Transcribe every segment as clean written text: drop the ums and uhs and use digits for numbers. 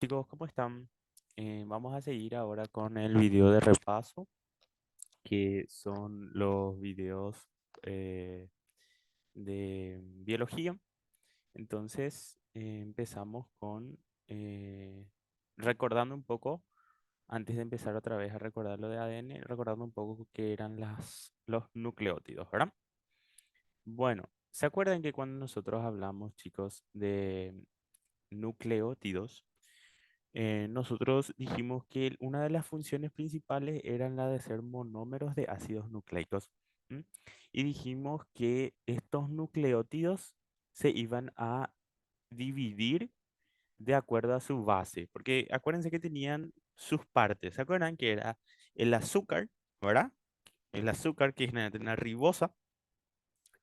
Chicos, ¿cómo están? Vamos a seguir ahora con el video de repaso, que son los videos eh, de biología. Entonces, empezamos con recordando un poco, antes de empezar otra vez a recordar lo de ADN, recordando un poco qué eran los nucleótidos, ¿verdad? Bueno, ¿se acuerdan que cuando nosotros hablamos, chicos, de nucleótidos, nosotros dijimos que una de las funciones principales eran la de ser monómeros de ácidos nucleicos? ¿M? Y dijimos que estos nucleótidos se iban a dividir de acuerdo a su base, porque acuérdense que tenían sus partes. ¿Se acuerdan que era el azúcar, ¿verdad? El azúcar que es una ribosa,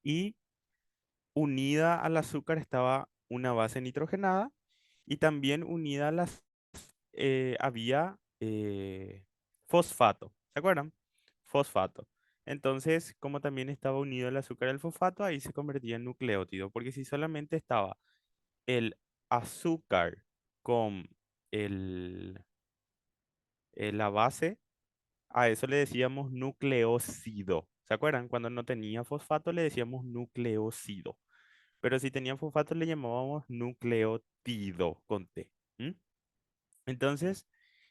y unida al azúcar estaba una base nitrogenada, y también unida a las había fosfato. ¿Se acuerdan? Fosfato. Entonces, como también estaba unido el azúcar al fosfato, ahí se convertía en nucleótido. Porque si solamente estaba el azúcar con el, la base, a eso le decíamos nucleócido. ¿Se acuerdan? Cuando no tenía fosfato le decíamos nucleócido. Pero si tenía fosfato le llamábamos nucleótido con T. ¿M? Entonces,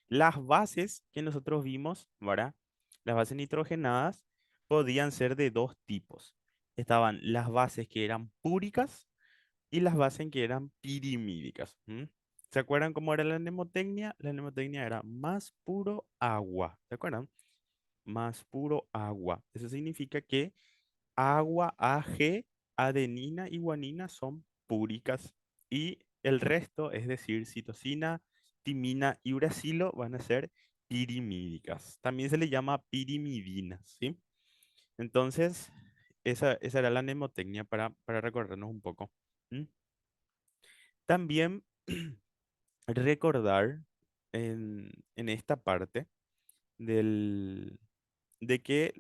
las bases que nosotros vimos, ¿verdad? Las bases nitrogenadas podían ser de dos tipos. Estaban las bases que eran púricas y las bases que eran pirimídicas. ¿M? ¿Se acuerdan cómo era la mnemotecnia? La mnemotecnia era más puro agua. ¿Se acuerdan? Más puro agua. Eso significa que agua, AG, adenina y guanina son púricas, y el resto, es decir, citosina, timina y uracilo, van a ser pirimídicas. También se le llama pirimidinas, ¿sí? Entonces, esa era la mnemotecnia para recordarnos un poco. ¿M? También recordar en esta parte del, de que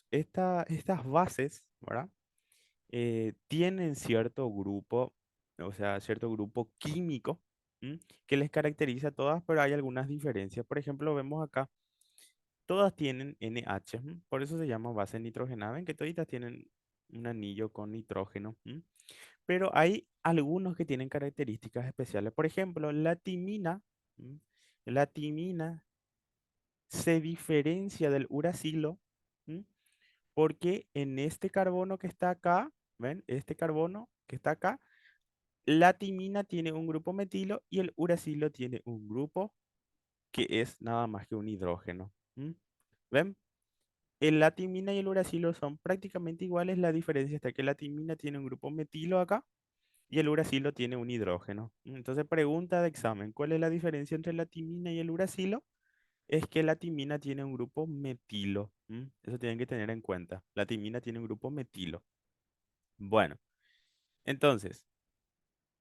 estas bases, ¿verdad? Tienen cierto grupo, o sea, cierto grupo químico, ¿m? Que les caracteriza a todas, pero hay algunas diferencias. Por ejemplo, vemos acá, todas tienen NH, ¿m? Por eso se llama base nitrogenada, en que toditas tienen un anillo con nitrógeno, ¿m? Pero hay algunos que tienen características especiales. Por ejemplo, la timina, ¿m? La timina se diferencia del uracilo, ¿m? Porque en este carbono que está acá, ¿ven? Este carbono que está acá, la timina tiene un grupo metilo y el uracilo tiene un grupo que es nada más que un hidrógeno. ¿M? ¿Ven? La timina y el uracilo son prácticamente iguales. La diferencia está que la timina tiene un grupo metilo acá y el uracilo tiene un hidrógeno. Entonces, pregunta de examen: ¿cuál es la diferencia entre la timina y el uracilo? Es que la timina tiene un grupo metilo. Eso tienen que tener en cuenta. La timina tiene un grupo metilo. Bueno, entonces,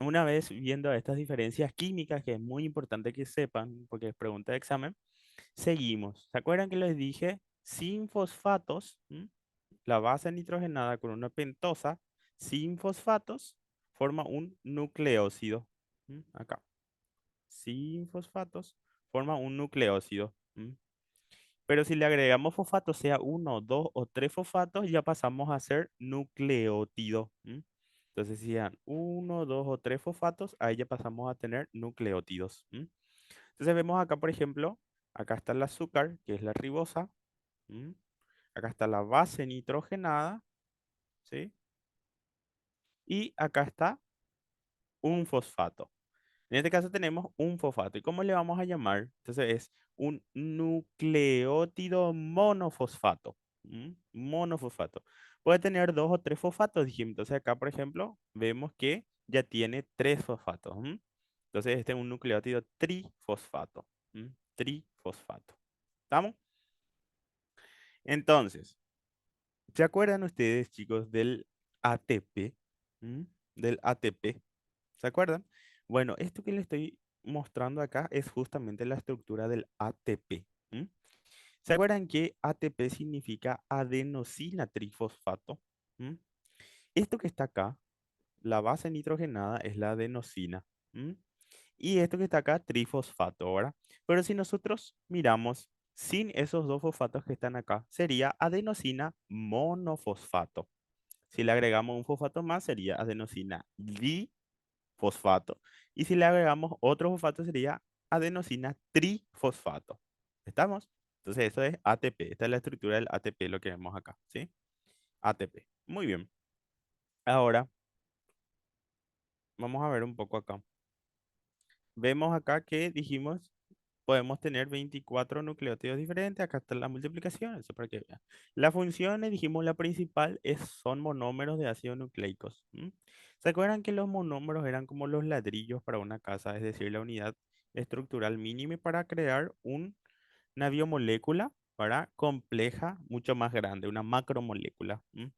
una vez viendo estas diferencias químicas, que es muy importante que sepan, porque es pregunta de examen, seguimos. ¿Se acuerdan que les dije? Sin fosfatos, la base nitrogenada con una pentosa, sin fosfatos, forma un nucleócido. Acá. Sin fosfatos, forma un nucleócido. Pero si le agregamos fosfatos, sea uno, dos o tres fosfatos, ya pasamos a ser nucleótido. Entonces, si dan uno, dos o tres fosfatos, ahí ya pasamos a tener nucleótidos. Entonces vemos acá, por ejemplo, acá está el azúcar, que es la ribosa. ¿M? Acá está la base nitrogenada, ¿sí? Y acá está un fosfato. En este caso tenemos un fosfato. ¿Y cómo le vamos a llamar? Entonces es un nucleótido monofosfato. Monofosfato. Puede tener dos o tres fosfatos, dijimos. Entonces acá, por ejemplo, vemos que ya tiene tres fosfatos. Entonces este es un nucleótido trifosfato. Trifosfato. ¿Estamos? Entonces, ¿se acuerdan ustedes, chicos, del ATP? ¿Mm? Del ATP. ¿Se acuerdan? Bueno, esto que les estoy mostrando acá es justamente la estructura del ATP. ¿Se acuerdan que ATP significa adenosina trifosfato? ¿Mm? Esto que está acá, la base nitrogenada, es la adenosina. ¿Mm? Y esto que está acá, trifosfato, ¿verdad? Pero si nosotros miramos sin esos dos fosfatos que están acá, sería adenosina monofosfato. Si le agregamos un fosfato más, sería adenosina difosfato. Y si le agregamos otro fosfato, sería adenosina trifosfato. ¿Estamos? Entonces, eso es ATP. Esta es la estructura del ATP, lo que vemos acá, ¿sí? ATP. Muy bien. Ahora, vamos a ver un poco acá. Vemos acá que dijimos, podemos tener 24 nucleótidos diferentes. Acá está la multiplicación, eso para que vean. Las funciones, dijimos, la principal son monómeros de ácidos nucleicos. ¿M? ¿Se acuerdan que los monómeros eran como los ladrillos para una casa? Es decir, la unidad estructural mínima para crear una biomolécula para compleja, mucho más grande, una macromolécula. ¿M?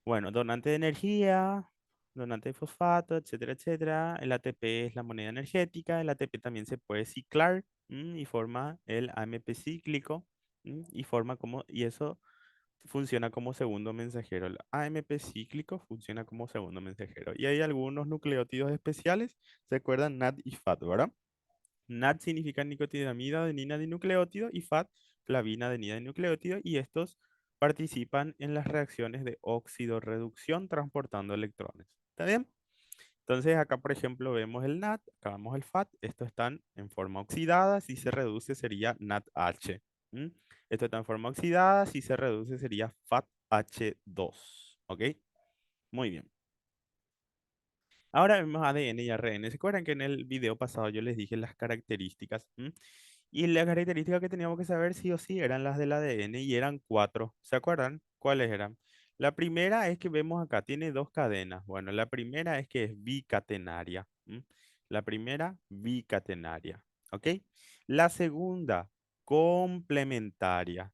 Bueno, donante de energía, donante de fosfato, etcétera, etcétera. El ATP es la moneda energética. El ATP también se puede ciclar, y forma el AMP cíclico, y eso funciona como segundo mensajero. El AMP cíclico funciona como segundo mensajero. Y hay algunos nucleótidos especiales, ¿se acuerdan? NAD y FAT, ¿verdad? NAD significa nicotinamida adenina dinucleótido y FAT flavina adenina dinucleótido, y estos participan en las reacciones de óxido-reducción transportando electrones. ¿Está bien? Entonces acá, por ejemplo, vemos el NAD, acá vemos el FAT, estos están en forma oxidada, si se reduce sería NADH. ¿M? Esto está en forma oxidada, si se reduce sería FATH2. ¿Ok? Muy bien. Ahora vemos ADN y ARN. ¿Se acuerdan que en el video pasado yo les dije las características? Y las características que teníamos que saber sí o sí eran las del ADN y eran cuatro. ¿Se acuerdan? ¿Cuáles eran? La primera es que vemos acá, tiene dos cadenas. Bueno, la primera es que es bicatenaria. La primera, bicatenaria. ¿Ok? La segunda, complementaria.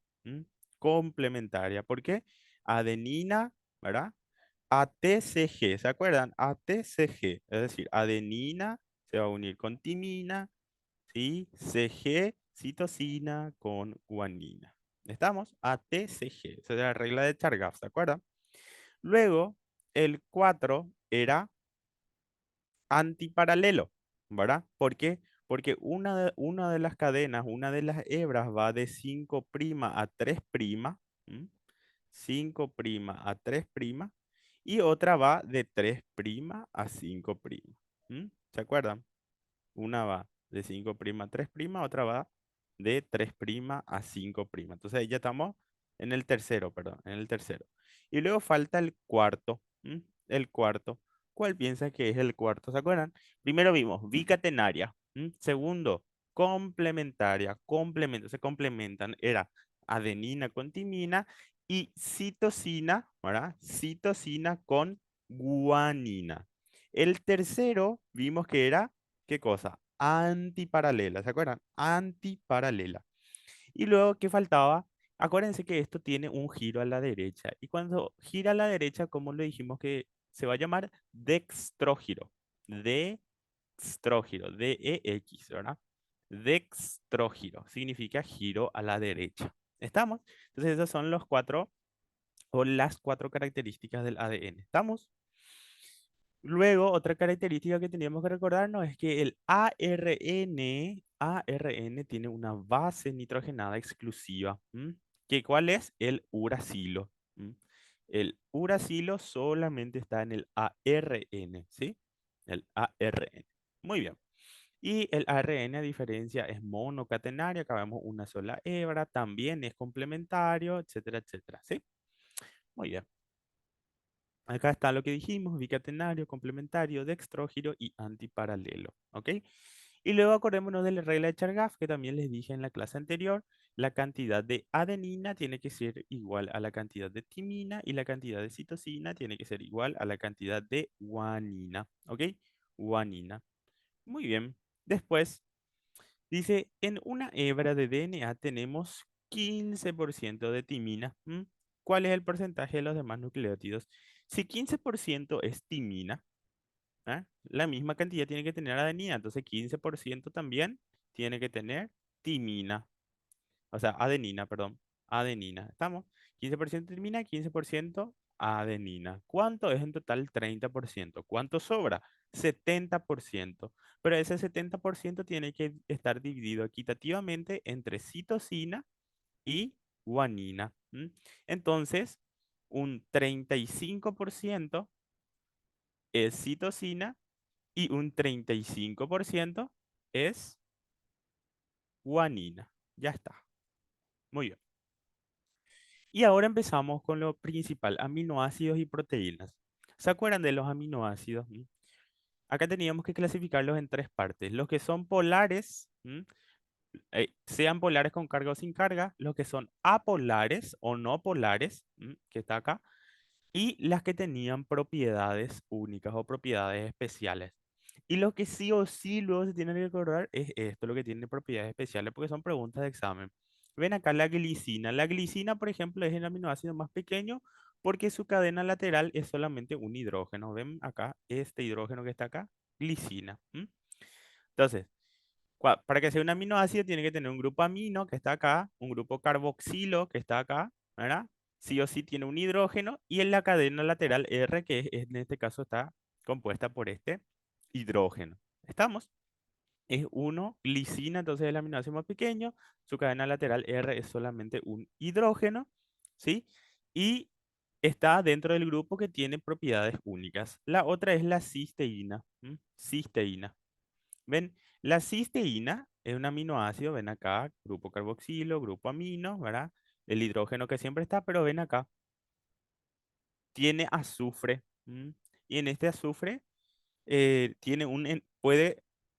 Complementaria. ¿Por qué? Adenina, ¿verdad? ATCG, ¿se acuerdan? ATCG, es decir, adenina se va a unir con timina, ¿sí? CG, citosina con guanina. ¿Estamos? ATCG, esa es la regla de Chargaff, ¿se acuerdan? Luego, el 4 era antiparalelo, ¿verdad? ¿Por qué? Porque una de las cadenas, una de las hebras va de 5' a 3', 5' a 3', y otra va de 3' a 5'. ¿Se acuerdan? Una va de 5' a 3', otra va de 3' a 5'. Entonces ahí ya estamos en el tercero, perdón, en el tercero. Y luego falta el cuarto. El cuarto. ¿Cuál piensa que es el cuarto? ¿Se acuerdan? Primero vimos bicatenaria. Segundo, complementaria. Complemento, se complementan. Era adenina con timina y citosina, ¿verdad? Citosina con guanina. El tercero vimos que era, ¿qué cosa? Antiparalela, ¿se acuerdan? Antiparalela. Y luego, ¿qué faltaba? Acuérdense que esto tiene un giro a la derecha. Y cuando gira a la derecha, ¿cómo le dijimos que se va a llamar? Dextrógiro. Dextrógiro. DEX, ¿verdad? Dextrógiro. Significa giro a la derecha. ¿Estamos? Entonces, esas son los cuatro o las cuatro características del ADN. ¿Estamos? Luego, otra característica que teníamos que recordarnos es que el ARN tiene una base nitrogenada exclusiva. ¿Cuál es? El uracilo. El uracilo solamente está en el ARN, ¿sí? El ARN. Muy bien. Y el ARN, a diferencia, es monocatenario. Acá vemos una sola hebra, también es complementario, etcétera, etcétera, ¿sí? Muy bien. Acá está lo que dijimos: bicatenario, complementario, dextrógiro y antiparalelo. ¿Ok? Y luego acordémonos de la regla de Chargaff, que también les dije en la clase anterior. La cantidad de adenina tiene que ser igual a la cantidad de timina y la cantidad de citosina tiene que ser igual a la cantidad de guanina. ¿Ok? Guanina. Muy bien. Después dice, en una hebra de DNA tenemos 15% de timina. ¿Cuál es el porcentaje de los demás nucleótidos? Si 15% es timina, la misma cantidad tiene que tener adenina, entonces 15% también tiene que tener timina. O sea, adenina, perdón. Adenina. ¿Estamos? 15% timina, 15% adenina. ¿Cuánto es en total? 30%. ¿Cuánto sobra? 70%. Pero ese 70% tiene que estar dividido equitativamente entre citosina y guanina. Entonces, un 35% es citosina y un 35% es guanina. Ya está. Muy bien. Y ahora empezamos con lo principal, aminoácidos y proteínas. ¿Se acuerdan de los aminoácidos? Acá teníamos que clasificarlos en tres partes. Los que son polares, sean polares con carga o sin carga, los que son apolares o no polares, que está acá, y las que tenían propiedades únicas o propiedades especiales. Y lo que sí o sí luego se tiene que acordar es esto, lo que tiene propiedades especiales, porque son preguntas de examen. Ven acá la glicina. La glicina, por ejemplo, es el aminoácido más pequeño porque su cadena lateral es solamente un hidrógeno. Ven acá, este hidrógeno que está acá, glicina. Entonces, para que sea un aminoácido tiene que tener un grupo amino que está acá, un grupo carboxilo que está acá, ¿verdad? Sí o sí tiene un hidrógeno y en la cadena lateral R, que en este caso está compuesta por este hidrógeno. ¿Estamos? Es uno glicina, entonces el aminoácido más pequeño, su cadena lateral R es solamente un hidrógeno, ¿sí? Y está dentro del grupo que tiene propiedades únicas. La otra es la cisteína, cisteína. ¿Ven? La cisteína es un aminoácido, ven acá, grupo carboxilo, grupo amino, ¿verdad? El hidrógeno que siempre está, pero ven acá, tiene azufre. Y en este azufre tiene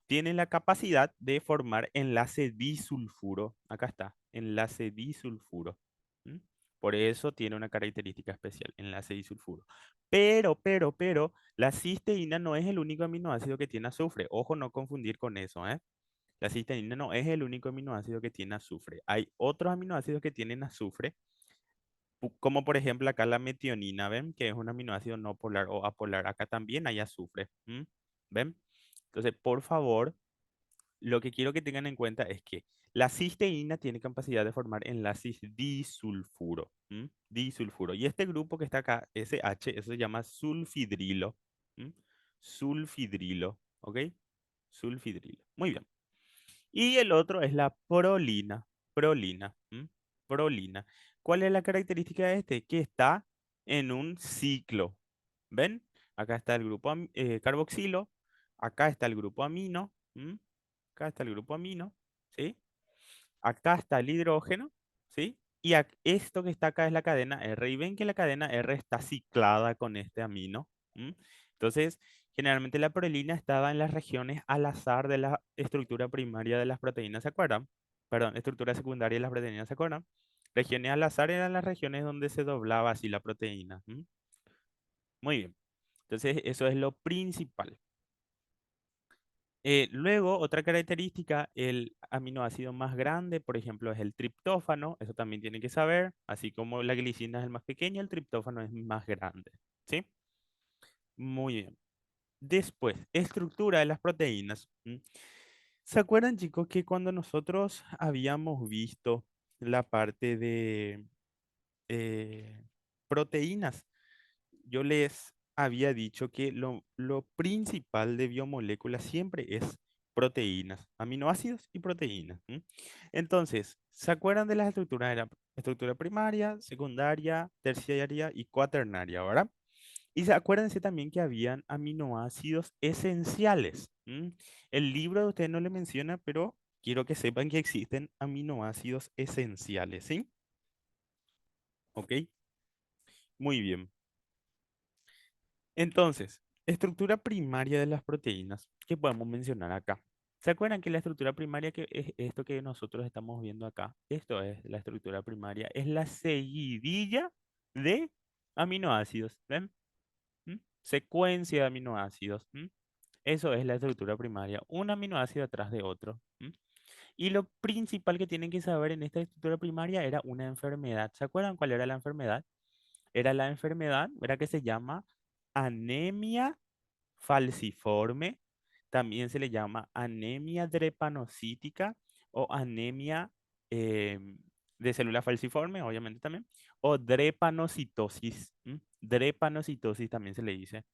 tiene la capacidad de formar enlace disulfuro. Acá está, enlace disulfuro. ¿m? Por eso tiene una característica especial, enlace disulfuro. Pero, la cisteína no es el único aminoácido que tiene azufre. Ojo, no confundir con eso, ¿eh? La cisteína no es el único aminoácido que tiene azufre. Hay otros aminoácidos que tienen azufre, como por ejemplo acá la metionina, ¿ven? Que es un aminoácido no polar o apolar. Acá también hay azufre. ¿Ven? Entonces, por favor, lo que quiero que tengan en cuenta es que la cisteína tiene capacidad de formar enlaces disulfuro. Disulfuro. Y este grupo que está acá, SH, eso se llama sulfidrilo. ¿m? Sulfidrilo. ¿Ok? Sulfidrilo. Muy bien. Y el otro es la prolina. Prolina. Prolina. ¿Cuál es la característica de este? Que está en un ciclo. ¿Ven? Acá está el grupo carboxilo. Acá está el grupo amino. Acá está el grupo amino. ¿Sí? Acá está el hidrógeno. ¿Sí? Y esto que está acá es la cadena R. Y ven que la cadena R está ciclada con este amino. ¿m? Entonces, generalmente la prolina estaba en las regiones al azar de la estructura primaria de las proteínas, ¿se acuerdan? Perdón, estructura secundaria de las proteínas, ¿se acuerdan? Regiones al azar eran las regiones donde se doblaba así la proteína. Muy bien. Entonces, eso es lo principal. Luego, otra característica, el aminoácido más grande, por ejemplo, es el triptófano. Eso también tiene que saber. Así como la glicina es el más pequeño, el triptófano es más grande. ¿Sí? Muy bien. Después, estructura de las proteínas. ¿Se acuerdan, chicos, que cuando nosotros habíamos visto la parte de eh, proteínas, yo les había dicho que lo principal de biomoléculas siempre es proteínas, aminoácidos y proteínas? Entonces, ¿se acuerdan de las estructuras? Era estructura primaria, secundaria, terciaria y cuaternaria, ¿verdad? Y acuérdense también que habían aminoácidos esenciales. El libro de ustedes no le menciona, pero quiero que sepan que existen aminoácidos esenciales, ¿sí? ¿Ok? Muy bien. Entonces, estructura primaria de las proteínas, ¿qué podemos mencionar acá? ¿Se acuerdan que la estructura primaria, que es esto que nosotros estamos viendo acá? Esto es la estructura primaria, es la seguidilla de aminoácidos, ¿ven? Secuencia de aminoácidos. Eso es la estructura primaria, un aminoácido atrás de otro. Y lo principal que tienen que saber en esta estructura primaria era una enfermedad. ¿Se acuerdan cuál era la enfermedad? Era la enfermedad, era que se llama anemia falciforme, también se le llama anemia drepanocítica o anemia de célula falciforme, obviamente también, o drepanocitosis. Drepanocitosis también se le dice.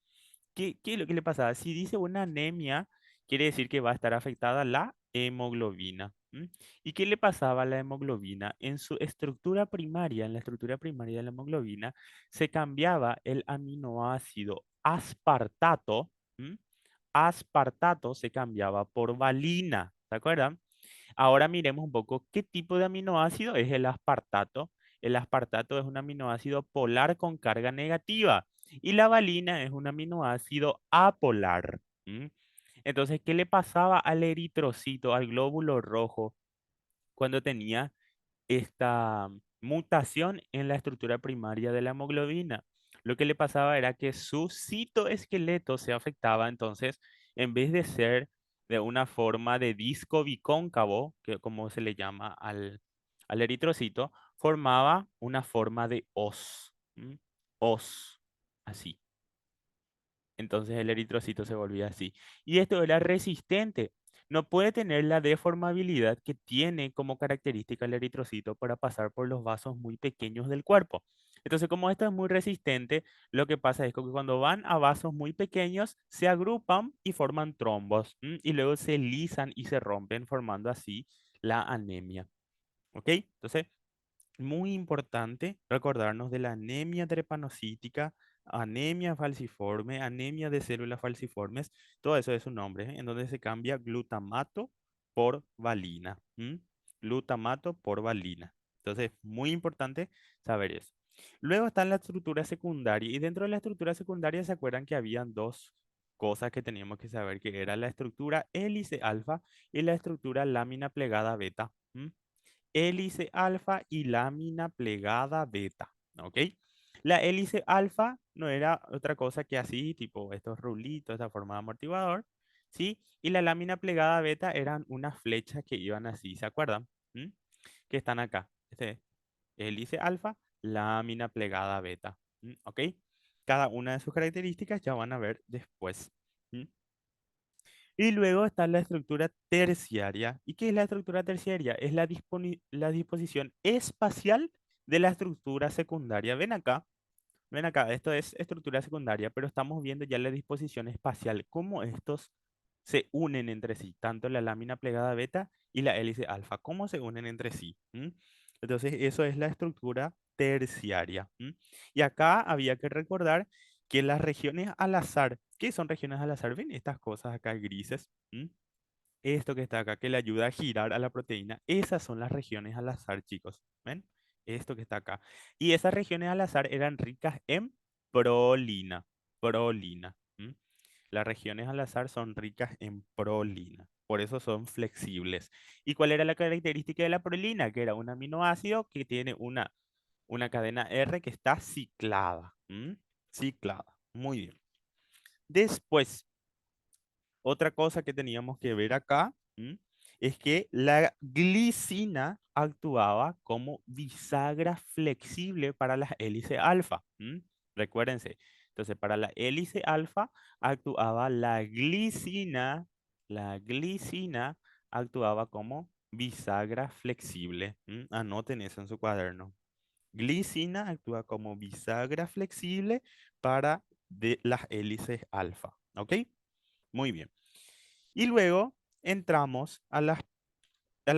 ¿Qué es lo que le pasaba? Si dice una anemia, quiere decir que va a estar afectada la hemoglobina. ¿M? ¿Y qué le pasaba a la hemoglobina? En su estructura primaria, en la estructura primaria de la hemoglobina, se cambiaba el aminoácido aspartato. ¿M? Aspartato se cambiaba por valina. ¿Se acuerdan? Ahora miremos un poco qué tipo de aminoácido es el aspartato. El aspartato es un aminoácido polar con carga negativa y la valina es un aminoácido apolar. ¿M? Entonces, ¿qué le pasaba al eritrocito, al glóbulo rojo, cuando tenía esta mutación en la estructura primaria de la hemoglobina? Lo que le pasaba era que su citoesqueleto se afectaba, entonces, en vez de ser de una forma de disco bicóncavo, que como se le llama al eritrocito, formaba una forma de hoz. ¿M? Hoz, así. Entonces el eritrocito se volvía así. Y esto era resistente. No puede tener la deformabilidad que tiene como característica el eritrocito para pasar por los vasos muy pequeños del cuerpo. Entonces, como esto es muy resistente, lo que pasa es que cuando van a vasos muy pequeños, se agrupan y forman trombos, ¿m? Y luego se lisan y se rompen, formando así la anemia. ¿Ok? Entonces, muy importante recordarnos de la anemia trepanocítica, anemia falciforme, anemia de células falciformes, todo eso es su nombre, ¿eh? En donde se cambia glutamato por valina. ¿M? Glutamato por valina. Entonces, muy importante saber eso. Luego está la estructura secundaria y dentro de la estructura secundaria se acuerdan que habían dos cosas que teníamos que saber, que era la estructura hélice alfa y la estructura lámina plegada beta. ¿M? Hélice alfa y lámina plegada beta, ¿ok? La hélice alfa no era otra cosa que así, tipo estos rulitos, esta forma de amortiguador, ¿sí? Y la lámina plegada beta eran unas flechas que iban así, ¿se acuerdan? ¿Mm? Que están acá. Este, hélice alfa, lámina plegada beta, ¿ok? Cada una de sus características ya van a ver después. ¿Mm? Y luego está la estructura terciaria. ¿Y qué es la estructura terciaria? Es la disposición espacial de la estructura secundaria. Ven acá, esto es estructura secundaria, pero estamos viendo ya la disposición espacial, cómo estos se unen entre sí, tanto la lámina plegada beta y la hélice alfa, cómo se unen entre sí. ¿M? Entonces, eso es la estructura terciaria. ¿M? Y acá había que recordar que las regiones al azar, ¿qué son regiones al azar? ¿Ven estas cosas acá grises? ¿M? Esto que está acá, que le ayuda a girar a la proteína, esas son las regiones al azar, chicos. ¿Ven? Esto que está acá. Y esas regiones al azar eran ricas en prolina. Prolina. ¿M? Las regiones al azar son ricas en prolina. Por eso son flexibles. ¿Y cuál era la característica de la prolina? Que era un aminoácido que tiene una cadena R que está ciclada. ¿M? Ciclada. Muy bien. Después, otra cosa que teníamos que ver acá, es que la glicina actuaba como bisagra flexible para las hélices alfa. Recuérdense. Entonces, para la hélice alfa actuaba la glicina actuaba como bisagra flexible. Anoten eso en su cuaderno. Glicina actúa como bisagra flexible para las hélices alfa. ¿Ok? Muy bien. Y luego entramos a la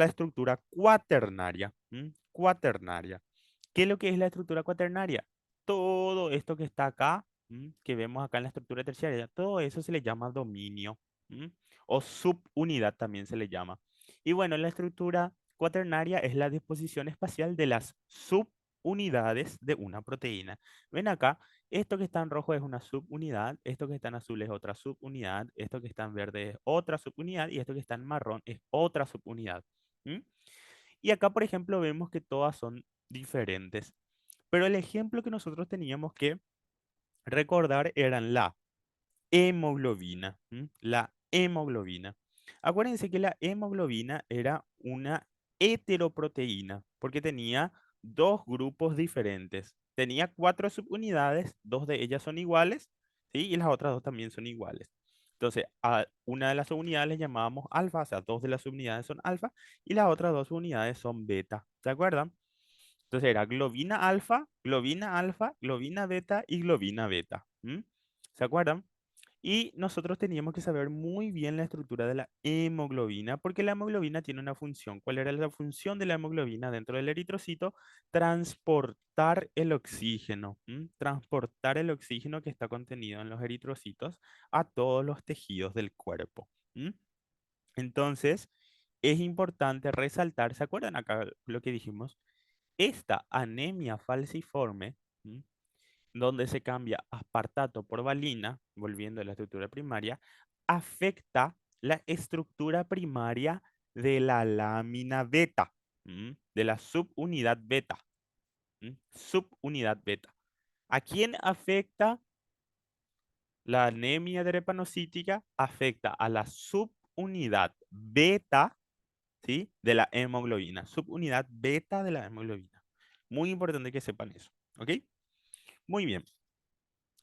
estructura cuaternaria. Cuaternaria. ¿Qué es lo que es la estructura cuaternaria? Todo esto que está acá, que vemos acá en la estructura terciaria, todo eso se le llama dominio, ¿m? O subunidad también se le llama. Y bueno, la estructura cuaternaria es la disposición espacial de las subunidades de una proteína. Ven acá, esto que está en rojo es una subunidad, esto que está en azul es otra subunidad, esto que está en verde es otra subunidad y esto que está en marrón es otra subunidad. ¿M? Y acá, por ejemplo, vemos que todas son diferentes. Pero el ejemplo que nosotros teníamos que recordar eran la hemoglobina. La hemoglobina. Acuérdense que la hemoglobina era una heteroproteína porque tenía dos grupos diferentes. Tenía cuatro subunidades, dos de ellas son iguales, ¿sí? Y las otras dos también son iguales. Entonces, a una de las subunidades le llamábamos alfa, o sea, dos de las subunidades son alfa, y las otras dos unidades son beta. ¿Se acuerdan? Entonces era globina alfa, globina alfa, globina beta y globina beta. ¿M? ¿Se acuerdan? Y nosotros teníamos que saber muy bien la estructura de la hemoglobina, porque la hemoglobina tiene una función. ¿Cuál era la función de la hemoglobina dentro del eritrocito? Transportar el oxígeno, ¿m? Transportar el oxígeno que está contenido en los eritrocitos a todos los tejidos del cuerpo. ¿M? Entonces, es importante resaltar, ¿se acuerdan acá lo que dijimos? Esta anemia falciforme, ¿m? Donde se cambia aspartato por valina, volviendo a la estructura primaria, afecta la estructura primaria de la lámina beta, de la subunidad beta, subunidad beta. ¿A quién afecta la anemia drepanocítica? Afecta a la subunidad beta, ¿sí? De la hemoglobina, subunidad beta de la hemoglobina. Muy importante que sepan eso, ¿ok? Muy bien.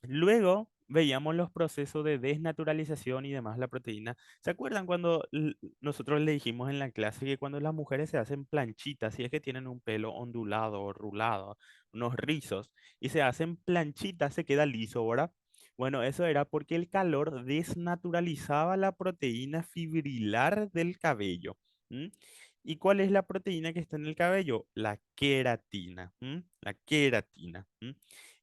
Luego veíamos los procesos de desnaturalización y demás de la proteína. ¿Se acuerdan cuando nosotros le dijimos en la clase que cuando las mujeres se hacen planchitas, si es que tienen un pelo ondulado o rulado, unos rizos, y se hacen planchitas, se queda liso, ¿verdad? Bueno, eso era porque el calor desnaturalizaba la proteína fibrilar del cabello. ¿M? ¿Y cuál es la proteína que está en el cabello? La queratina. La queratina.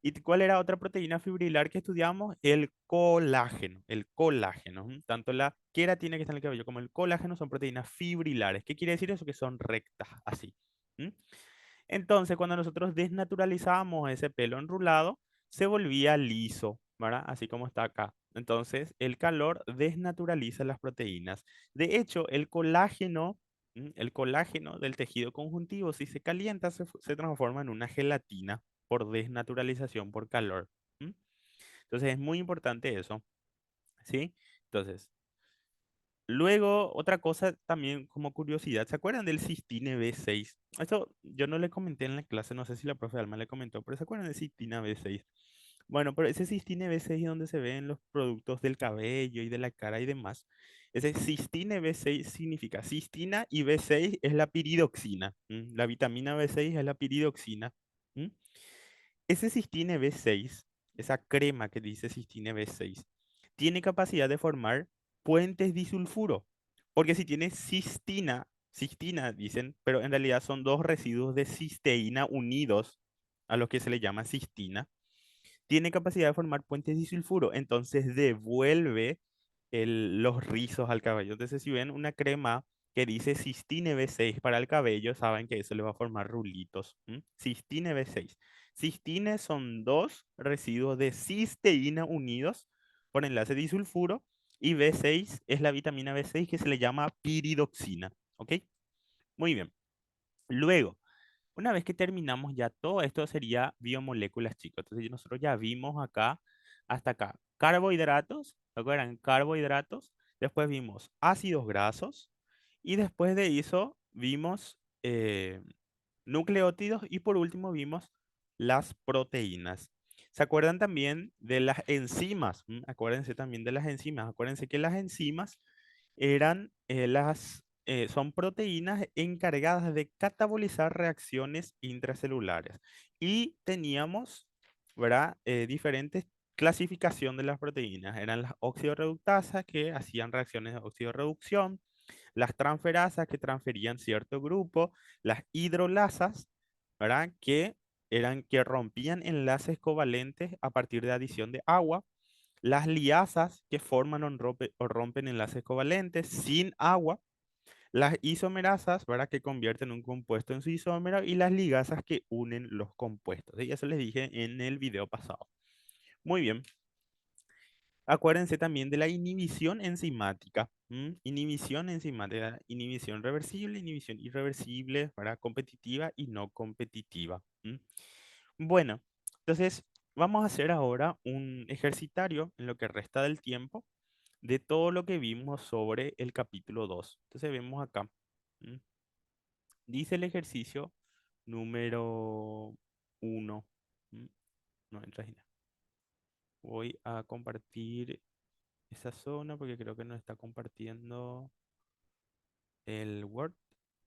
¿Y cuál era otra proteína fibrilar que estudiamos? El colágeno. El colágeno. Tanto la queratina que está en el cabello como el colágeno son proteínas fibrilares. ¿Qué quiere decir eso? Que son rectas, así. ¿M? Entonces, cuando nosotros desnaturalizábamos ese pelo enrulado, se volvía liso, ¿verdad? Así como está acá. Entonces, el calor desnaturaliza las proteínas. De hecho, el colágeno del tejido conjuntivo, si se calienta, se transforma en una gelatina por desnaturalización por calor. ¿M? Entonces, es muy importante eso, ¿sí? Entonces, luego, otra cosa también como curiosidad, ¿se acuerdan del cistine B6? Esto yo no le comenté en la clase, no sé si la profe Alma le comentó, pero ¿se acuerdan del cistine B6? Bueno, pero ese cistine B6 es donde se ven los productos del cabello y de la cara y demás. Ese cistine B6 significa cistina y B6 es la piridoxina. La vitamina B6 es la piridoxina. ¿M? Ese cistine B6, esa crema que dice cistine B6, tiene capacidad de formar puentes disulfuro. Porque si tiene cistina dicen, pero en realidad son dos residuos de cisteína unidos a los que se le llama cistina, tiene capacidad de formar puentes disulfuro, entonces devuelve los rizos al cabello. Entonces, si ven una crema que dice Cistine B6 para el cabello, saben que eso le va a formar rulitos. Cistine B6. Cistine son dos residuos de cisteína unidos por enlace disulfuro y B6 es la vitamina B6 que se le llama piridoxina. ¿Ok? Muy bien. Luego, una vez que terminamos ya todo esto sería biomoléculas, chicos. Entonces nosotros ya vimos acá, hasta acá, carbohidratos, ¿se acuerdan? Carbohidratos. Después vimos ácidos grasos. Y después de eso vimos nucleótidos. Y por último vimos las proteínas. ¿Se acuerdan también de las enzimas? Acuérdense también de las enzimas. Acuérdense que las enzimas son proteínas encargadas de catabolizar reacciones intracelulares. Y teníamos, ¿verdad? Diferentes clasificación de las proteínas. Eran las oxidorreductasas que hacían reacciones de oxidorreducción, las transferasas que transferían cierto grupo, las hidrolasas, ¿verdad? Que rompían enlaces covalentes a partir de adición de agua, las liasas que forman o rompen enlaces covalentes sin agua, las isomerasas, ¿verdad? Que convierten un compuesto en su isómero y las ligasas que unen los compuestos. Y eso les dije en el video pasado. Muy bien. Acuérdense también de la inhibición enzimática. Inhibición enzimática, inhibición reversible, inhibición irreversible, para competitiva y no competitiva. Bueno, entonces vamos a hacer ahora un ejercitario en lo que resta del tiempo de todo lo que vimos sobre el capítulo 2. Entonces vemos acá. ¿m? Dice el ejercicio número 1. No entra ahí. Voy a compartir esa zona porque creo que no está compartiendo el Word.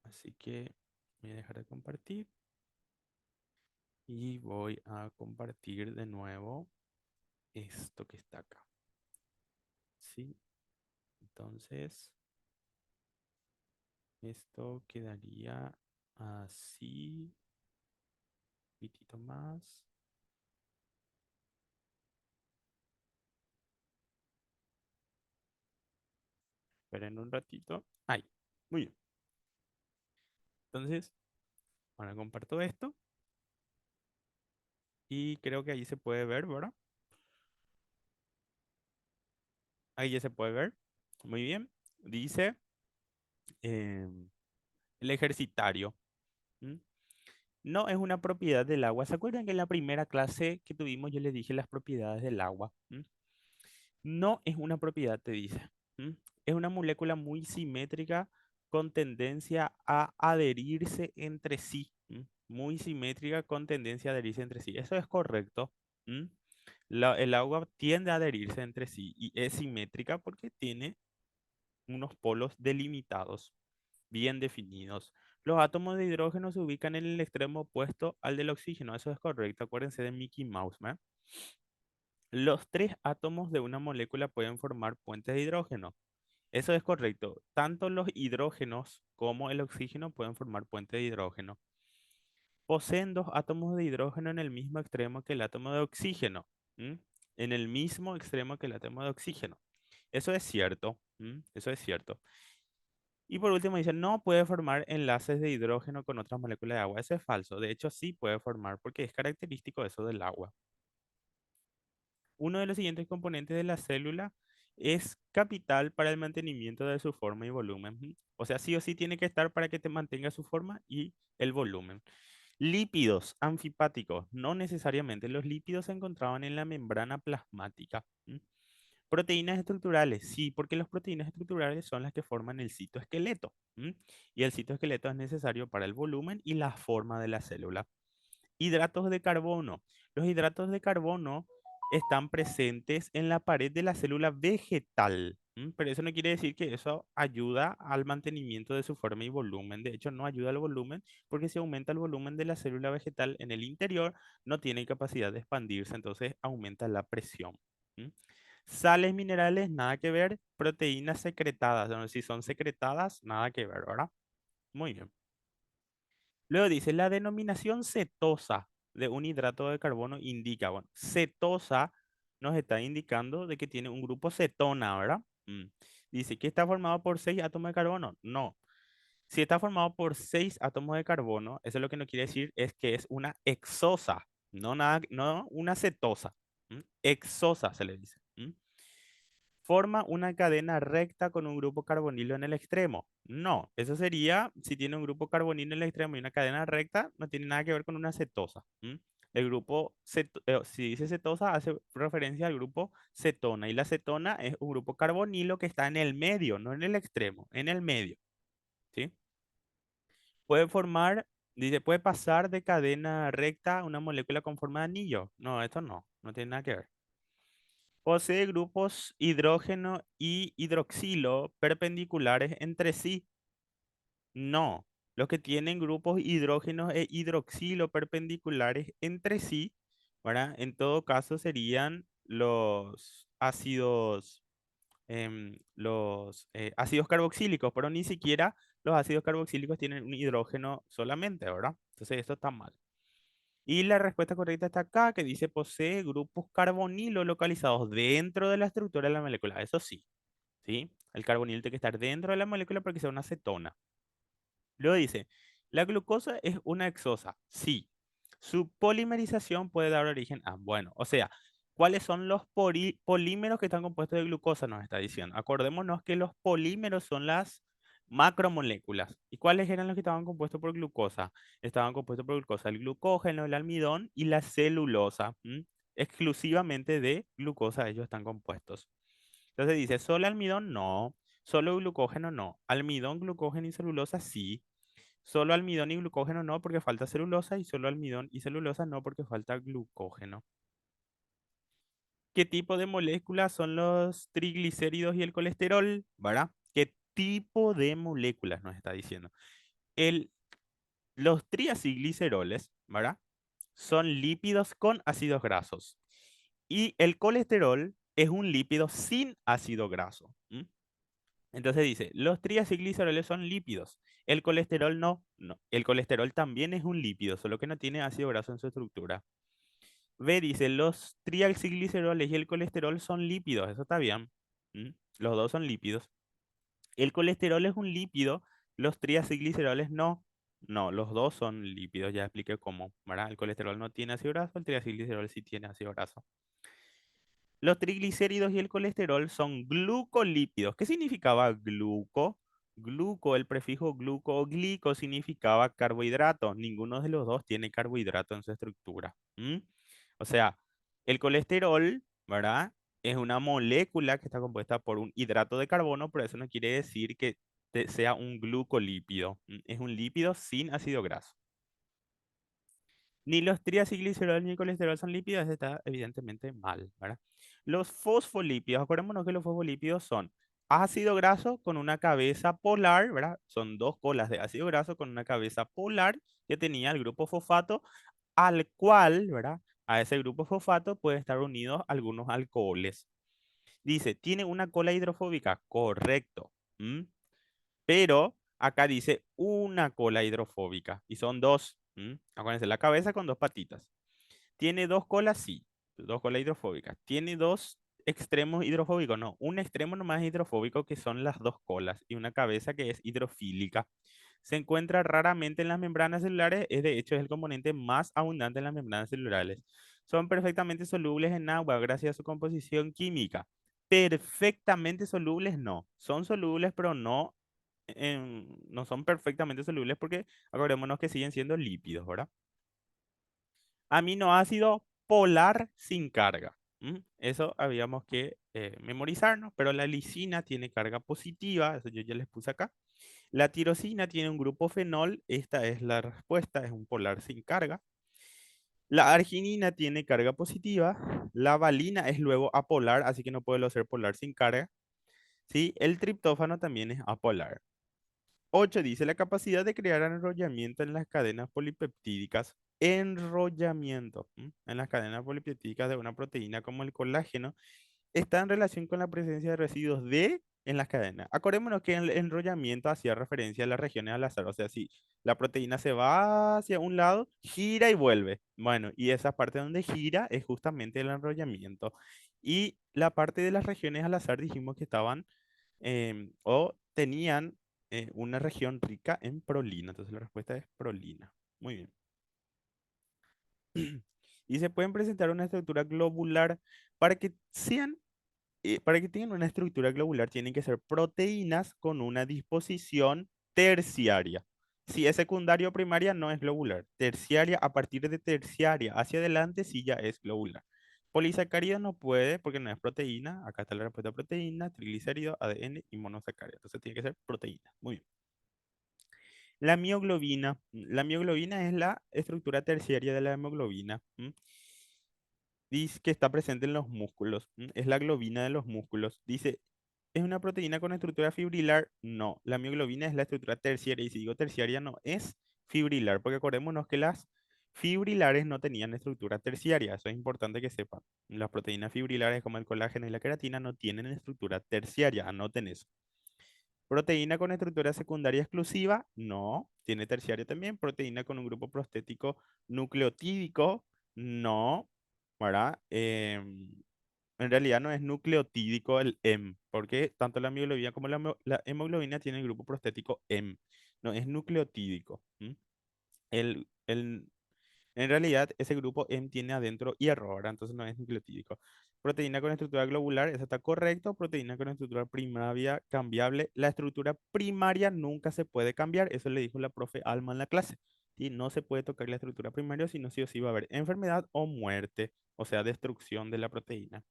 Así que voy a dejar de compartir. Y voy a compartir de nuevo esto que está acá. Sí, entonces esto quedaría así. Un poquitito más. Esperen un ratito. Ahí. Muy bien. Entonces, ahora comparto esto. Y creo que ahí se puede ver, ¿verdad? Ahí ya se puede ver. Muy bien. Dice el ejercitario. ¿M? No es una propiedad del agua. ¿Se acuerdan que en la primera clase que tuvimos yo les dije las propiedades del agua? ¿M? No es una propiedad, te dice. ¿M? Es una molécula muy simétrica con tendencia a adherirse entre sí. ¿M? Muy simétrica con tendencia a adherirse entre sí. Eso es correcto. ¿M? El agua tiende a adherirse entre sí y es simétrica porque tiene unos polos delimitados, bien definidos. Los átomos de hidrógeno se ubican en el extremo opuesto al del oxígeno. Eso es correcto. Acuérdense de Mickey Mouse, ¿no? Los tres átomos de una molécula pueden formar puentes de hidrógeno. Eso es correcto. Tanto los hidrógenos como el oxígeno pueden formar puentes de hidrógeno. Poseen dos átomos de hidrógeno en el mismo extremo que el átomo de oxígeno. ¿M? En el mismo extremo que el átomo de oxígeno. Eso es cierto. Eso es cierto. Y por último dice, no puede formar enlaces de hidrógeno con otras moléculas de agua. Eso es falso. De hecho, sí puede formar porque es característico eso del agua. Uno de los siguientes componentes de la célula es capital para el mantenimiento de su forma y volumen. O sea, sí o sí tiene que estar para que te mantenga su forma y el volumen. Lípidos anfipáticos. No necesariamente. Los lípidos se encontraban en la membrana plasmática. Proteínas estructurales, sí, porque las proteínas estructurales son las que forman el citoesqueleto. Y el citoesqueleto es necesario para el volumen y la forma de la célula. Hidratos de carbono. Los hidratos de carbono están presentes en la pared de la célula vegetal. Pero eso no quiere decir que eso ayuda al mantenimiento de su forma y volumen. De hecho, no ayuda al volumen porque si aumenta el volumen de la célula vegetal en el interior, no tiene capacidad de expandirse, entonces aumenta la presión. ¿M? Sales minerales, nada que ver. Proteínas secretadas, bueno, si son secretadas, nada que ver, ¿verdad? Muy bien. Luego dice, la denominación cetosa de un hidrato de carbono indica, bueno, cetosa nos está indicando de que tiene un grupo cetona, ¿verdad? Dice que está formado por 6 átomos de carbono. No. Si está formado por 6 átomos de carbono, eso lo que no quiere decir es que es una exosa, no, nada, no una cetosa. Exosa se le dice. Forma una cadena recta con un grupo carbonilo en el extremo. No, eso sería, si tiene un grupo carbonilo en el extremo y una cadena recta, no tiene nada que ver con una cetosa. El grupo, si dice cetosa, hace referencia al grupo cetona. Y la cetona es un grupo carbonilo que está en el medio, no en el extremo, en el medio. ¿Sí? Puede formar, dice, puede pasar de cadena recta a una molécula con forma de anillo. No, esto no, no tiene nada que ver. Posee grupos hidrógeno y hidroxilo perpendiculares entre sí. No. Los que tienen grupos hidrógenos e hidroxilo perpendiculares entre sí, ¿verdad? En todo caso serían los ácidos carboxílicos, pero ni siquiera los ácidos carboxílicos tienen un hidrógeno solamente, ¿verdad? Entonces esto está mal. Y la respuesta correcta está acá, que dice posee grupos carbonilo localizados dentro de la estructura de la molécula. Eso sí, ¿sí? El carbonilo tiene que estar dentro de la molécula porque sea una cetona. Luego dice, la glucosa es una exosa. Sí. Su polimerización puede dar origen a, bueno, o sea, ¿cuáles son los polímeros que están compuestos de glucosa? Nos está diciendo. Acordémonos que los polímeros son las macromoléculas. ¿Y cuáles eran los que estaban compuestos por glucosa? Estaban compuestos por glucosa, el glucógeno, el almidón y la celulosa. Exclusivamente de glucosa ellos están compuestos. Entonces dice, ¿solo almidón? No. ¿Solo glucógeno? No. Almidón, glucógeno y celulosa sí. Solo almidón y glucógeno no porque falta celulosa y solo almidón y celulosa no porque falta glucógeno. ¿Qué tipo de moléculas son los triglicéridos y el colesterol? ¿Verdad? ¿Qué tipo de moléculas nos está diciendo? El, los triacilgliceroles, ¿verdad? son lípidos con ácidos grasos. Y el colesterol es un lípido sin ácido graso. Entonces dice, los triacilgliceroles son lípidos. El colesterol no, no. El colesterol también es un lípido, solo que no tiene ácido graso en su estructura. B dice, los triacilgliceroles y el colesterol son lípidos. Eso está bien. ¿Mm? Los dos son lípidos. El colesterol es un lípido, los triacilgliceroles no. No, los dos son lípidos, ya expliqué cómo, ¿verdad? El colesterol no tiene ácido graso, el triacilglicerol sí tiene ácido graso. Los triglicéridos y el colesterol son glucolípidos. ¿Qué significaba gluco? Gluco, el prefijo gluco o glico significaba carbohidrato. Ninguno de los dos tiene carbohidrato en su estructura. O sea, el colesterol, ¿verdad? Es una molécula que está compuesta por un hidrato de carbono, pero eso no quiere decir que sea un glucolípido. Es un lípido sin ácido graso. Ni los triacilgliceroles ni el colesterol son lípidos, eso está evidentemente mal, ¿verdad? Los fosfolípidos, acordémonos que los fosfolípidos son ácido graso con una cabeza polar, ¿verdad? Son dos colas de ácido graso con una cabeza polar que tenía el grupo fosfato, al cual, ¿verdad? A ese grupo fosfato pueden estar unidos algunos alcoholes. Dice, ¿tiene una cola hidrofóbica? Correcto. Pero acá dice una cola hidrofóbica y son dos. Acuérdense, la cabeza con dos patitas. ¿Tiene dos colas? Sí, dos colas hidrofóbicas. ¿Tiene dos extremos hidrofóbicos? No, un extremo nomás es hidrofóbico que son las dos colas y una cabeza que es hidrofílica. Se encuentra raramente en las membranas celulares, es de hecho es el componente más abundante en las membranas celulares. Son perfectamente solubles en agua gracias a su composición química. Perfectamente solubles no. Son solubles, pero no, no son perfectamente solubles porque acordémonos que siguen siendo lípidos, ¿verdad? Aminoácido polar sin carga. Eso habíamos que memorizarnos, pero la lisina tiene carga positiva, eso yo ya les puse acá. La tirosina tiene un grupo fenol, esta es la respuesta, es un polar sin carga. La arginina tiene carga positiva, la valina es luego apolar, así que no puede ser polar sin carga. ¿Sí? El triptófano también es apolar. 8 dice la capacidad de crear enrollamiento en las cadenas polipeptídicas. Enrollamiento en las cadenas polipeptídicas de una proteína como el colágeno está en relación con la presencia de residuos de en las cadenas. Acordémonos que el enrollamiento hacía referencia a las regiones al azar. O sea, si la proteína se va hacia un lado, gira y vuelve. Bueno, y esa parte donde gira es justamente el enrollamiento. Y la parte de las regiones al azar dijimos que estaban o tenían una región rica en prolina. Entonces la respuesta es prolina. Muy bien. Y se pueden presentar una estructura globular para que sean, para que tengan una estructura globular, tienen que ser proteínas con una disposición terciaria. Si es secundaria o primaria, no es globular. Terciaria, a partir de terciaria hacia adelante, sí ya es globular. Polisacáridos no puede porque no es proteína. Acá está la respuesta: proteína, triglicérido, ADN y monosacárido. Entonces tiene que ser proteína. Muy bien. La mioglobina. La mioglobina es la estructura terciaria de la hemoglobina. Dice que está presente en los músculos. Es la globina de los músculos. Dice, ¿es una proteína con estructura fibrilar? No. La mioglobina es la estructura terciaria. Y si digo terciaria, no es fibrilar. Porque acordémonos que las fibrilares no tenían estructura terciaria. Eso es importante que sepan. Las proteínas fibrilares como el colágeno y la queratina no tienen estructura terciaria. Anoten eso. Proteína con estructura secundaria exclusiva, no. Tiene terciaria también. Proteína con un grupo prostético nucleotídico, no. ¿Verdad? En realidad no es nucleotídico el M, porque tanto la mioglobina como la hemoglobina tienen el grupo prostético M. No es nucleotídico. El, en realidad, ese grupo M tiene adentro hierro, ¿verdad? Entonces no es nucleotídico. Proteína con estructura globular, eso está correcto. Proteína con estructura primaria cambiable. La estructura primaria nunca se puede cambiar. Eso le dijo la profe Alma en la clase. Y no se puede tocar la estructura primaria, sino sí o sí va a haber enfermedad o muerte, o sea, destrucción de la proteína.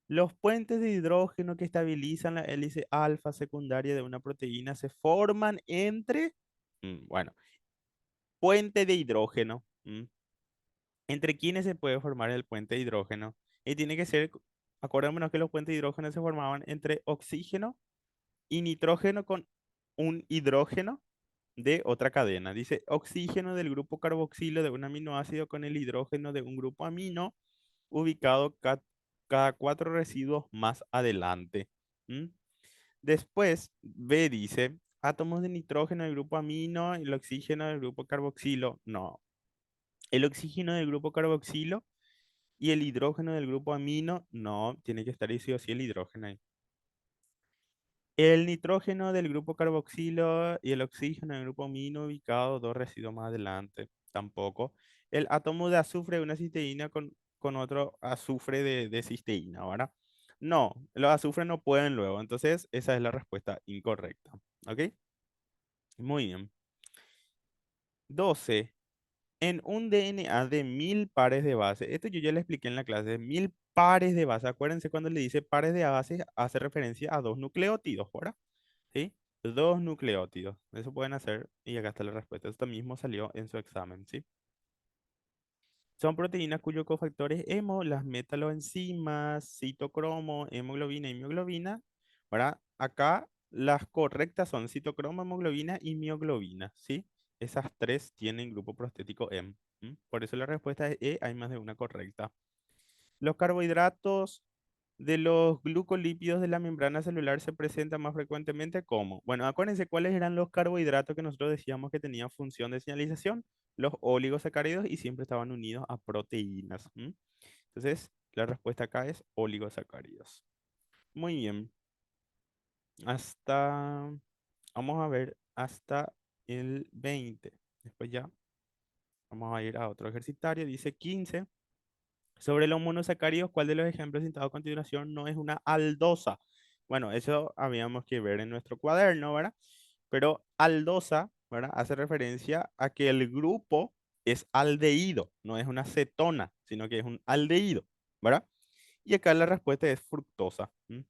Los puentes de hidrógeno que estabilizan la hélice alfa secundaria de una proteína se forman entre, bueno, puente de hidrógeno. ¿Entre quiénes se puede formar el puente de hidrógeno? Y tiene que ser, acordémonos que los puentes de hidrógeno se formaban entre oxígeno y nitrógeno con un hidrógeno. de otra cadena. Dice oxígeno del grupo carboxilo de un aminoácido con el hidrógeno de un grupo amino ubicado cada cuatro residuos más adelante. ¿Mm? Después, B dice átomos de nitrógeno del grupo amino y el oxígeno del grupo carboxilo. No, el oxígeno del grupo carboxilo y el hidrógeno del grupo amino. No, tiene que estar ahí sí o sí el hidrógeno ahí. El nitrógeno del grupo carboxilo y el oxígeno del grupo amino ubicado dos residuos más adelante. Tampoco. El átomo de azufre de una cisteína con otro azufre de cisteína, ¿verdad? No, los azufres no pueden luego. Entonces, esa es la respuesta incorrecta. ¿Ok? Muy bien. 12. En un DNA de 1000 pares de base, esto yo ya le expliqué en la clase, 1000 pares de base. Acuérdense cuando le dice pares de base, hace referencia a dos nucleótidos, ¿verdad? ¿Sí? Dos nucleótidos. Eso pueden hacer y acá está la respuesta. Esto mismo salió en su examen, ¿sí? Son proteínas cuyos cofactores hemo, las metaloenzimas, citocromo, hemoglobina y mioglobina, ¿verdad? Acá las correctas son citocromo, hemoglobina y mioglobina, ¿sí? Esas tres tienen grupo prostético M. ¿M? Por eso la respuesta es E, hay más de una correcta. Los carbohidratos de los glucolípidos de la membrana celular se presentan más frecuentemente como, bueno, acuérdense cuáles eran los carbohidratos que nosotros decíamos que tenían función de señalización, los oligosacáridos y siempre estaban unidos a proteínas. ¿M? Entonces, la respuesta acá es oligosacáridos. Muy bien, hasta, vamos a ver, hasta el 20. Después ya vamos a ir a otro ejercitario, dice 15. Sobre los monosacáridos, ¿cuál de los ejemplos citados a continuación no es una aldosa? Bueno, eso habíamos que ver en nuestro cuaderno, ¿verdad? Pero aldosa, ¿verdad? Hace referencia a que el grupo es aldehído, no es una cetona, sino que es un aldehído, ¿verdad? Y acá la respuesta es fructosa. ¿M?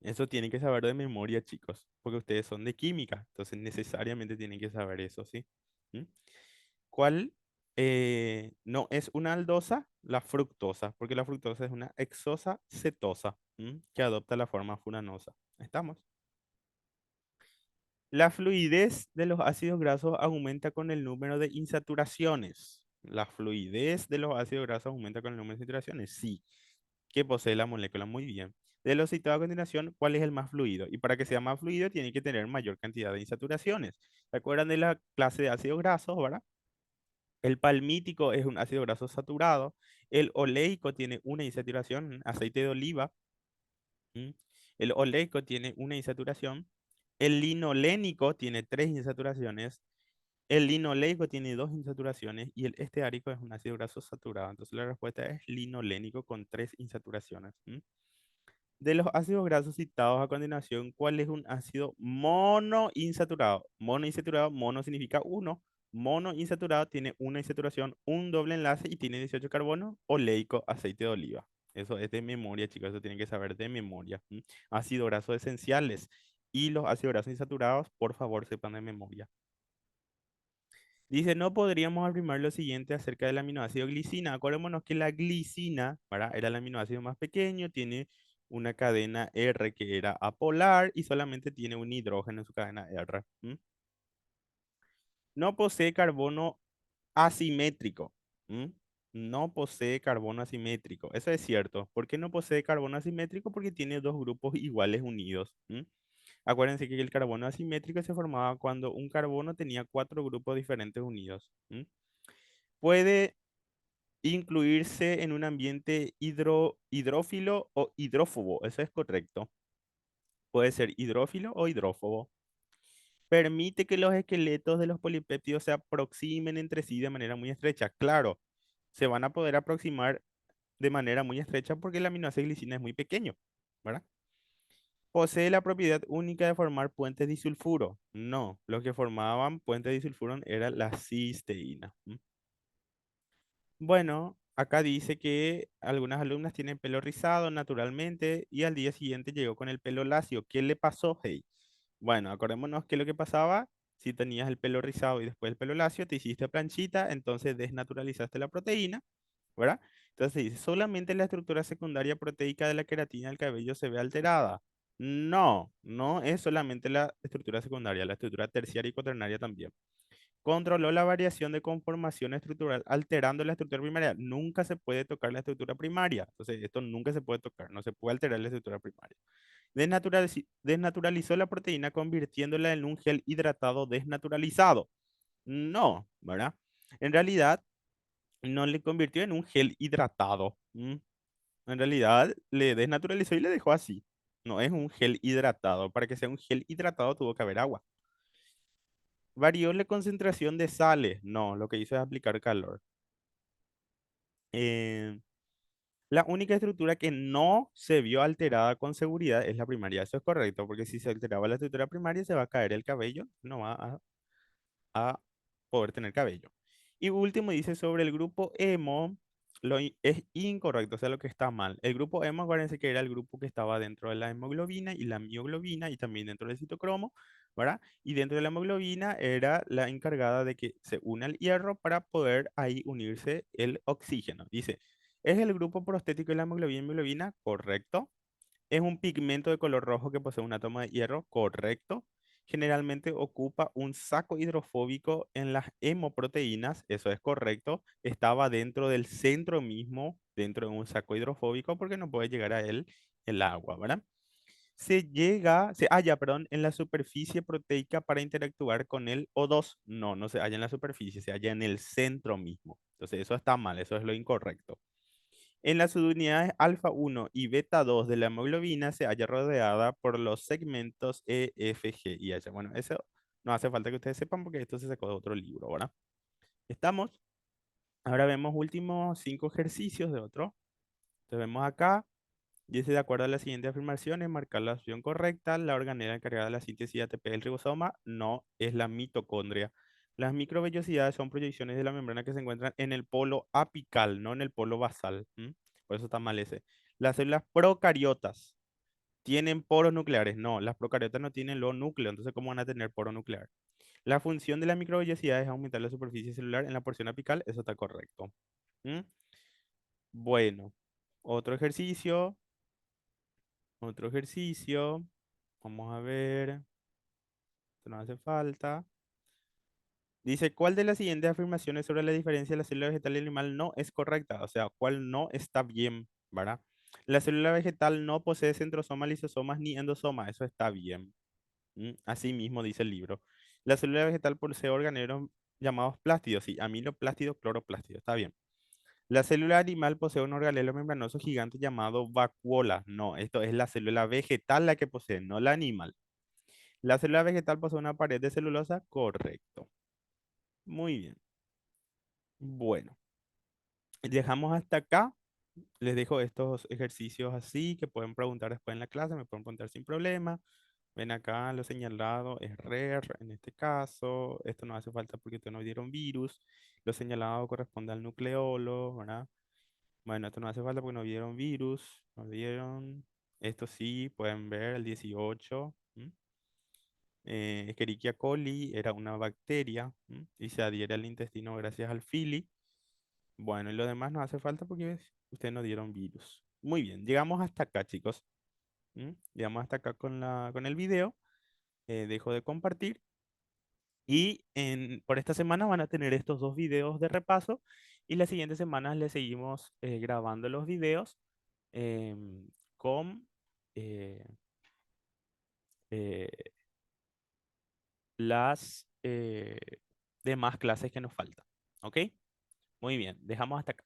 Eso tienen que saber de memoria, chicos, porque ustedes son de química, entonces necesariamente tienen que saber eso, ¿sí? ¿Mm? ¿Cuál no es una aldosa? La fructosa, porque la fructosa es una hexosa cetosa, ¿m? Que adopta la forma furanosa. ¿Estamos? La fluidez de los ácidos grasos aumenta con el número de insaturaciones. La fluidez de los ácidos grasos aumenta con el número de insaturaciones. Sí, que posee la molécula muy bien. De los citados a continuación, ¿cuál es el más fluido? Y para que sea más fluido, tiene que tener mayor cantidad de insaturaciones. ¿Se acuerdan de la clase de ácidos grasos, verdad? El palmítico es un ácido graso saturado. El oleico tiene una insaturación, aceite de oliva. ¿M? El oleico tiene una insaturación. El linolénico tiene tres insaturaciones. El linoleico tiene dos insaturaciones. Y el esteárico es un ácido graso saturado. Entonces la respuesta es linolénico con tres insaturaciones. ¿M? De los ácidos grasos citados a continuación, ¿cuál es un ácido monoinsaturado? Monoinsaturado, mono significa uno. Monoinsaturado tiene una insaturación, un doble enlace y tiene 18 carbono. Oleico, aceite de oliva. Eso es de memoria, chicos, eso tienen que saber de memoria. ¿M? Ácidos grasos esenciales. Y los ácidos grasos insaturados, por favor, sepan de memoria. Dice, no podríamos afirmar lo siguiente acerca del aminoácido glicina. Acordémonos que la glicina, ¿verdad? Era el aminoácido más pequeño, tiene una cadena R que era apolar y solamente tiene un hidrógeno en su cadena R. ¿M? No posee carbono asimétrico. ¿M? No posee carbono asimétrico. Eso es cierto. ¿Por qué no posee carbono asimétrico? Porque tiene dos grupos iguales unidos. ¿M? Acuérdense que el carbono asimétrico se formaba cuando un carbono tenía cuatro grupos diferentes unidos. ¿M? Puede incluirse en un ambiente hidrófilo o hidrófobo. Eso es correcto. Puede ser hidrófilo o hidrófobo. Permite que los esqueletos de los polipéptidos se aproximen entre sí de manera muy estrecha. Claro, se van a poder aproximar de manera muy estrecha porque el aminoácido glicina es muy pequeño, ¿verdad? Posee la propiedad única de formar puentes disulfuro. No, lo que formaban puentes disulfuro era la cisteína. Bueno, acá dice que algunas alumnas tienen pelo rizado naturalmente y al día siguiente llegó con el pelo lacio. ¿Qué le pasó, hey? Bueno, acordémonos que lo que pasaba, si tenías el pelo rizado y después el pelo lacio, te hiciste planchita, entonces desnaturalizaste la proteína, ¿verdad? Entonces dice, solamente la estructura secundaria proteica de la queratina del cabello se ve alterada. No, no es solamente la estructura secundaria, la estructura terciaria y cuaternaria también. Controló la variación de conformación estructural alterando la estructura primaria. Nunca se puede tocar la estructura primaria. Entonces, esto nunca se puede tocar, no se puede alterar la estructura primaria. Desnaturalizó la proteína convirtiéndola en un gel hidratado desnaturalizado. No, ¿verdad? En realidad, no le convirtió en un gel hidratado. En realidad, le desnaturalizó y le dejó así. No es un gel hidratado. Para que sea un gel hidratado tuvo que haber agua. Varió la concentración de sales. No, lo que hizo es aplicar calor. Eh, la única estructura que no se vio alterada con seguridad es la primaria. Eso es correcto, porque si se alteraba la estructura primaria se va a caer el cabello, no va a poder tener cabello. Y último dice sobre el grupo hemo, es incorrecto, o sea, lo que está mal. El grupo hemo, acuérdense que era el grupo que estaba dentro de la hemoglobina y la mioglobina y también dentro del citocromo, ¿verdad? Y dentro de la hemoglobina era la encargada de que se una el hierro para poder ahí unirse el oxígeno. Dice, ¿es el grupo prostético de la hemoglobina y hemoglobina? Correcto. Es un pigmento de color rojo que posee un átomo de hierro, correcto. Generalmente ocupa un saco hidrofóbico en las hemoproteínas, eso es correcto. Estaba dentro del centro mismo, dentro de un saco hidrofóbico, porque no puede llegar a él el agua, ¿verdad? Se halla, perdón, en la superficie proteica para interactuar con el O2. No, no se halla en la superficie, se halla en el centro mismo. Entonces, eso está mal, eso es lo incorrecto. En las subunidades alfa 1 y beta 2 de la hemoglobina se halla rodeada por los segmentos E, F, G y H. Bueno, eso no hace falta que ustedes sepan porque esto se sacó de otro libro, ¿verdad? Estamos. Ahora vemos últimos 5 ejercicios de otro. Entonces vemos acá. Dice, de acuerdo a las siguientes afirmaciones, marcar la opción correcta. La organela encargada de la síntesis de ATP del ribosoma no es la mitocondria. Las microvellosidades son proyecciones de la membrana que se encuentran en el polo apical, no en el polo basal. ¿M? Por eso está mal ese. Las células procariotas tienen poros nucleares. No, las procariotas no tienen los núcleos, entonces ¿cómo van a tener poro nuclear? La función de la microvellosidad es aumentar la superficie celular en la porción apical. Eso está correcto. ¿M? Bueno, otro ejercicio. Otro ejercicio. Vamos a ver. Esto no hace falta. Dice, ¿cuál de las siguientes afirmaciones sobre la diferencia de la célula vegetal y animal no es correcta? O sea, ¿cuál no está bien, ¿verdad? La célula vegetal no posee centrosomas, lisosomas ni endosomas. Eso está bien. Así mismo dice el libro. La célula vegetal posee organelos llamados plástidos. Sí, aminoplástidos, cloroplástidos. Está bien. La célula animal posee un organelo membranoso gigante llamado vacuola. No, esto es la célula vegetal la que posee, no la animal. La célula vegetal posee una pared de celulosa. Correcto. Muy bien. Bueno, dejamos hasta acá. Les dejo estos ejercicios así que pueden preguntar después en la clase, me pueden preguntar sin problema. Ven acá, lo señalado es RER en este caso. Esto no hace falta porque ustedes no dieron virus. Lo señalado corresponde al nucleolo, ¿verdad? Bueno, esto no hace falta porque no dieron virus. No dieron. Esto sí, pueden ver el 18. Escherichia coli era una bacteria, y se adhiere al intestino gracias al fili. Bueno, y lo demás no hace falta porque ustedes no dieron virus. Muy bien, llegamos hasta acá, chicos. Llegamos hasta acá con el video. Dejo de compartir. Y por esta semana van a tener estos dos videos de repaso. Y las siguientes semanas les seguimos grabando los videos em, con eh, eh, las demás clases que nos faltan. ¿Ok? Muy bien, dejamos hasta acá.